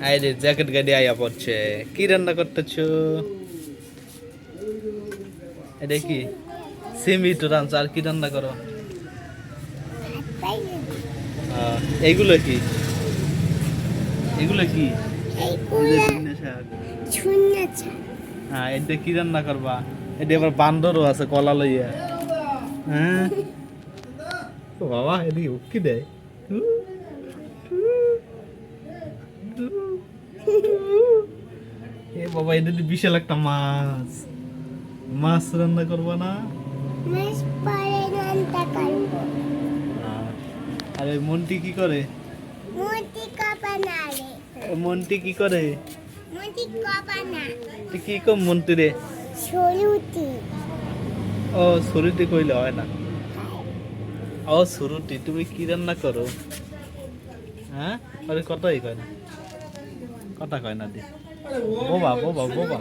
আরে জ্যাকেট গাড়ি আয়া পড়ছে কি রান্না করতেছো এটা কি সিমি তো রান্না আর কি রান্না করো এইগুলো কি এগুলো কি হ্যাঁ এটা কি রান্না করবা এটা আবার বান্দরও আছে কলা লইয়া হ্যাঁ ও বাবা এদিকে উকি দেয় এ বাবা এটা তো বিশাল একটা মাছ মাছ রান্না করবা না আরে মন্টি কি করে মন্টি কি করে তুই কি কম মন্টি রে ও শুরুটি কইলে হয় না ও শুরুটি তুমি কি রান্না করো হ্যাঁ আরে কথাই কয় না কথা কয় না দি বোবা বোবা বোবা